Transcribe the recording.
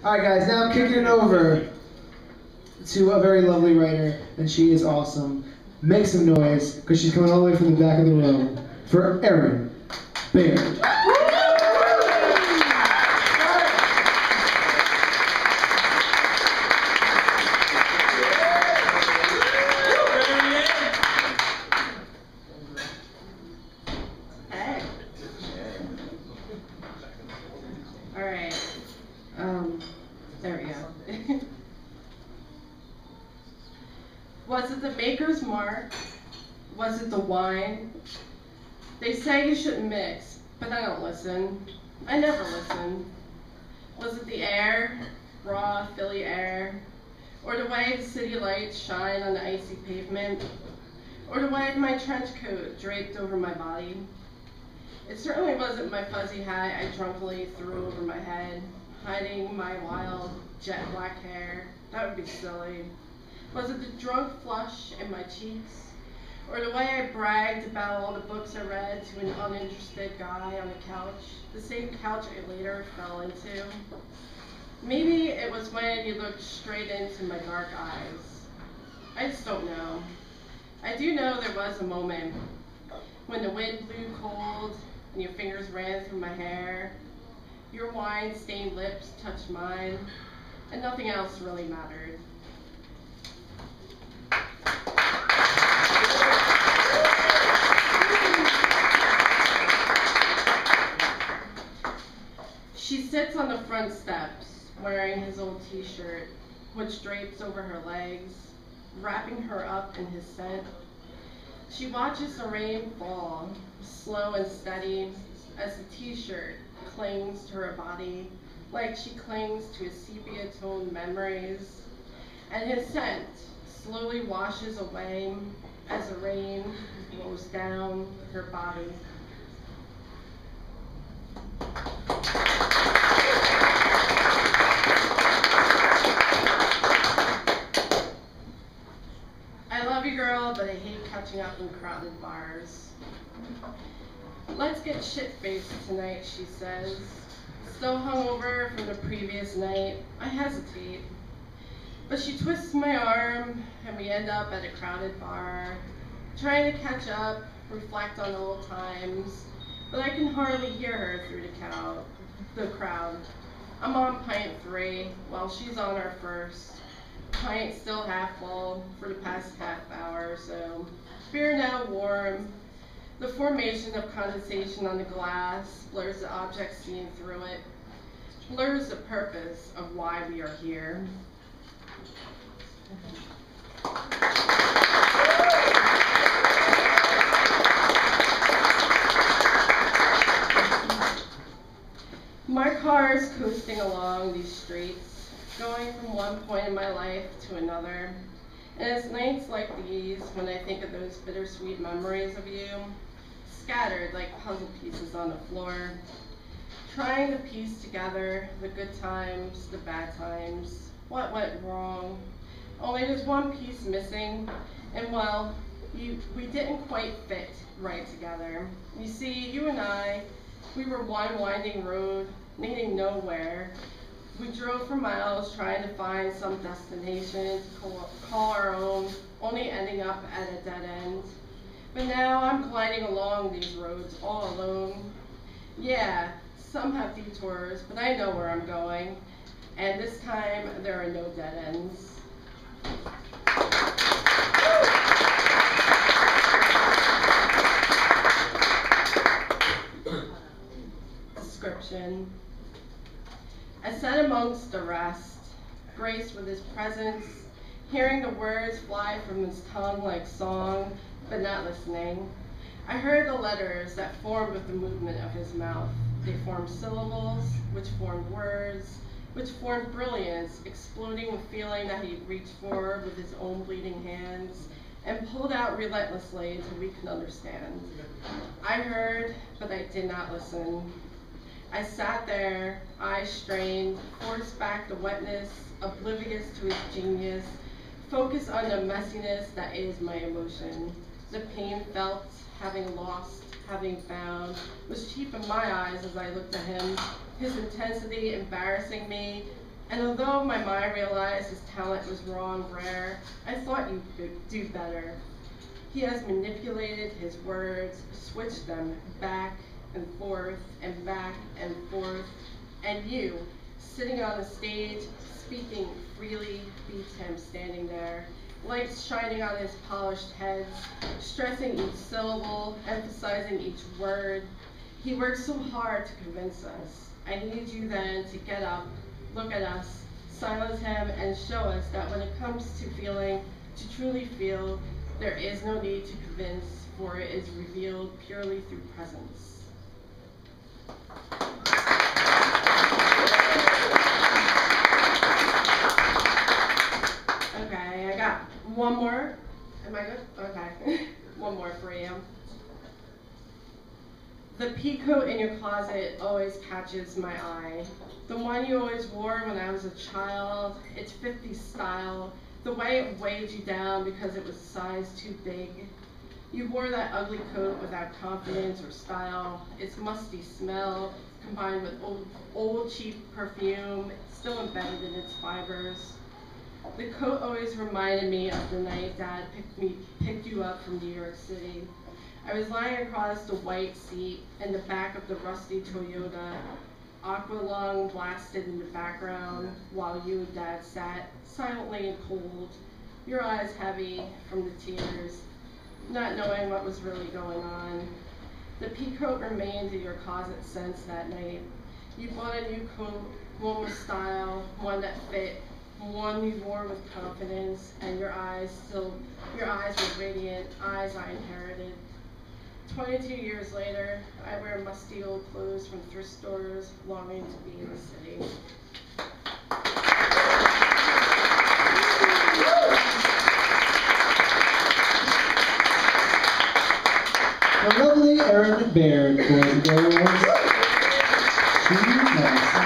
Alright guys, now I'm kicking it over to a very lovely writer, and she is awesome. Make some noise, because she's coming all the way from the back of the room, for Erin. Baird. There we go. Was it the maker's mark? Was it the wine? They say you shouldn't mix, but I don't listen. I never listen. Was it the air, raw Philly air? Or the way the city lights shine on the icy pavement? Or the way my trench coat draped over my body? It certainly wasn't my fuzzy hat I drunkenly threw over my head, hiding my wild jet black hair. That would be silly. Was it the drunk flush in my cheeks? Or the way I bragged about all the books I read to an uninterested guy on the couch, the same couch I later fell into? Maybe it was when you looked straight into my dark eyes. I just don't know. I do know there was a moment when the wind blew cold and your fingers ran through my hair. Your wine-stained lips touched mine, and nothing else really mattered. She sits on the front steps, wearing his old t-shirt, which drapes over her legs, wrapping her up in his scent. She watches the rain fall, slow and steady, as the t-shirt clings to her body, like she clings to his sepia-toned memories, and his scent slowly washes away as the rain rolls down her body. I love you, girl, but I hate catching up in crowded bars. Let's get shit-faced tonight, she says. Still hungover from the previous night, I hesitate. But she twists my arm, and we end up at a crowded bar, trying to catch up, reflect on old times, but I can hardly hear her through the crowd. I'm on pint 3, while she's on her first. Pint still half full for the past half hour or so. Beer now warm. The formation of condensation on the glass blurs the object seen through it, blurs the purpose of why we are here. My car is coasting along these streets, going from one point in my life to another. And it's nights like these when I think of those bittersweet memories of you, scattered like puzzle pieces on the floor, trying to piece together the good times, the bad times, what went wrong. Only there's one piece missing, and well, we didn't quite fit right together. You see, you and I, we were one winding road, leading nowhere. We drove for miles trying to find some destination to call our own, only ending up at a dead end. But now I'm gliding along these roads all alone. Yeah, some have detours, but I know where I'm going. And this time, there are no dead ends. Description. I sat amongst the rest, graced with his presence, hearing the words fly from his tongue like song, but not listening. I heard the letters that formed with the movement of his mouth. They formed syllables, which formed words, which formed brilliance, exploding with feeling that he reached forward with his own bleeding hands and pulled out relentlessly until we could understand. I heard, but I did not listen. I sat there, eyes strained, forced back the wetness, oblivious to his genius, focused on the messiness that is my emotion. The pain felt, having lost, having found, was cheap in my eyes as I looked at him, his intensity embarrassing me, and although my mind realized his talent was raw and rare, I thought you could do better. He has manipulated his words, switched them back and forth and back and forth, and you, sitting on the stage, speaking freely, beats him standing there, lights shining on his polished heads, stressing each syllable, emphasizing each word. He worked so hard to convince us. I need you then to get up, look at us, silence him, and show us that when it comes to feeling, to truly feel, there is no need to convince, for it is revealed purely through presence. Okay, I got one more. Am I good? Okay. One more for you. The pea coat in your closet always catches my eye. The one you always wore when I was a child, it's 50s style, the way it weighed you down because it was size too big. You wore that ugly coat without confidence or style, its musty smell combined with old cheap perfume still embedded in its fibers. The coat always reminded me of the night Dad picked you up from New York City. I was lying across the white seat in the back of the rusty Toyota, aqua lung blasted in the background, while you and Dad sat silently and cold, your eyes heavy from the tears, not knowing what was really going on. The pea coat remained in your closet since that night. You bought a new coat, one with style, one that fit, one you wore with confidence, and your eyes were radiant, eyes I inherited. 22 years later, I wear musty old clothes from thrift stores, longing to be in the city. The lovely Erin Baird, boys and girls. She has